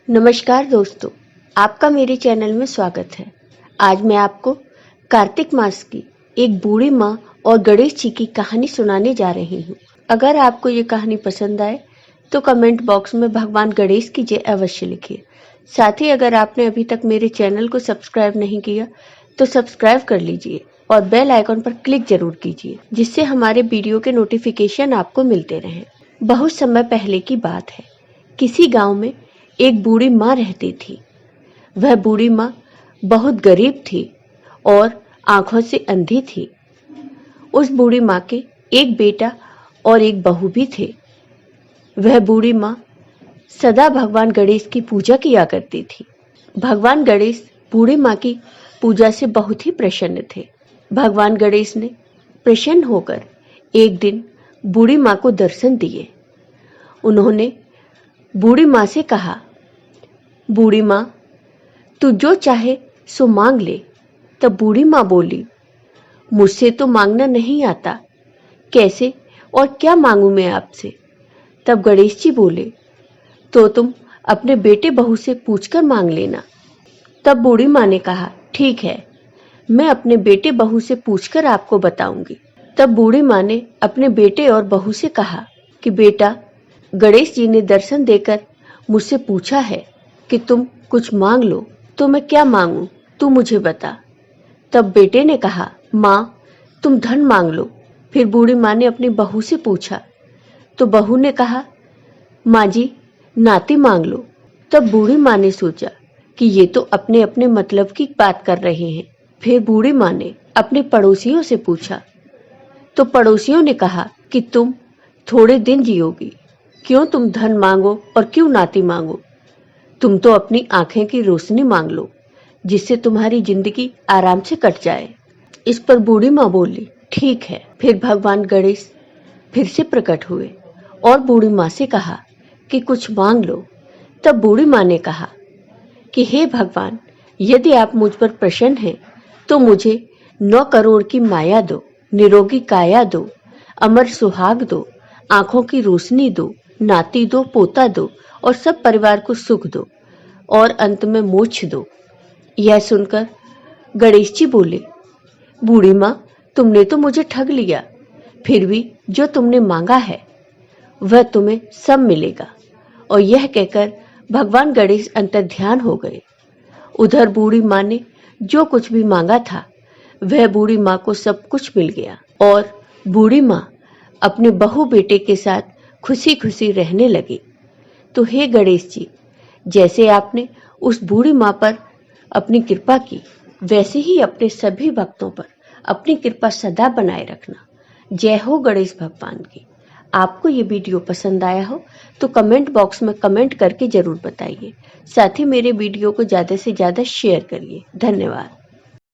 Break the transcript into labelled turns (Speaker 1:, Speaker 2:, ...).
Speaker 1: नमस्कार दोस्तों, आपका मेरे चैनल में स्वागत है। आज मैं आपको कार्तिक मास की एक बूढ़ी माँ और गणेश जी की कहानी सुनाने जा रही हूँ। अगर आपको ये कहानी पसंद आए तो कमेंट बॉक्स में भगवान गणेश की जय अवश्य लिखिए। साथ ही अगर आपने अभी तक मेरे चैनल को सब्सक्राइब नहीं किया तो सब्सक्राइब कर लीजिए और बेल आइकॉन पर क्लिक जरूर कीजिए, जिससे हमारे वीडियो के नोटिफिकेशन आपको मिलते रहें। बहुत समय पहले की बात है, किसी गांव में एक बूढ़ी माँ रहती थी। वह बूढ़ी माँ बहुत गरीब थी और आंखों से अंधी थी। उस बूढ़ी माँ के एक बेटा और एक बहू भी थे। वह बूढ़ी माँ सदा भगवान गणेश की पूजा किया करती थी। भगवान गणेश बूढ़ी माँ की पूजा से बहुत ही प्रसन्न थे। भगवान गणेश ने प्रसन्न होकर एक दिन बूढ़ी माँ को दर्शन दिए। उन्होंने बूढ़ी माँ से कहा, बूढ़ी माँ, तू जो चाहे सो मांग ले। तब बूढ़ी माँ बोली, मुझसे तो मांगना नहीं आता, कैसे और क्या मांगू मैं आपसे। तब गणेश जी बोले, तो तुम अपने बेटे बहू से पूछकर मांग लेना। तब बूढ़ी माँ ने कहा, ठीक है, मैं अपने बेटे बहू से पूछकर आपको बताऊंगी। तब बूढ़ी माँ ने अपने बेटे और बहू से कहा कि बेटा, गणेश जी ने दर्शन देकर मुझसे पूछा है कि तुम कुछ मांग लो, तो मैं क्या मांगू, तू मुझे बता। तब बेटे ने कहा, माँ, तुम धन मांग लो। फिर बूढ़ी माँ ने अपनी बहू से पूछा, तो बहू ने कहा, माँ जी, नाती मांग लो। तब बूढ़ी माँ ने सोचा कि ये तो अपने अपने मतलब की बात कर रहे हैं। फिर बूढ़ी माँ ने अपने पड़ोसियों से पूछा, तो पड़ोसियों ने कहा कि तुम थोड़े दिन जियोगी, क्यों तुम धन मांगो और क्यों नाती मांगो। तुम तो अपनी आंखें की रोशनी मांग लो, जिससे तुम्हारी जिंदगी आराम से कट जाए। इस पर बूढ़ी माँ बोली, ठीक है। फिर भगवान गणेश फिर से प्रकट हुए और बूढ़ी माँ से कहा कि कुछ मांग लो। तब बूढ़ी माँ ने कहा कि हे भगवान, यदि आप मुझ पर प्रसन्न हैं तो मुझे 9 करोड़ की माया दो, निरोगी काया दो, अमर सुहाग दो, आंखों की रोशनी दो, नाती दो, पोता दो और सब परिवार को सुख दो और अंत में मोक्ष दो। यह सुनकर गणेश जी बोले, बूढ़ी माँ, तुमने तो मुझे ठग लिया। फिर भी जो तुमने मांगा है वह तुम्हें सब मिलेगा। और यह कहकर भगवान गणेश अंतर्ध्यान हो गए। उधर बूढ़ी माँ ने जो कुछ भी मांगा था वह बूढ़ी माँ को सब कुछ मिल गया और बूढ़ी माँ अपने बहू बेटे के साथ खुशी खुशी रहने लगी। तो हे गणेश जी, जैसे आपने उस बूढ़ी माँ पर अपनी कृपा की, वैसे ही अपने सभी भक्तों पर अपनी कृपा सदा बनाए रखना। जय हो गणेश भगवान की। आपको ये वीडियो पसंद आया हो तो कमेंट बॉक्स में कमेंट करके जरूर बताइए। साथ ही मेरे वीडियो को ज़्यादा से ज़्यादा शेयर करिए। धन्यवाद।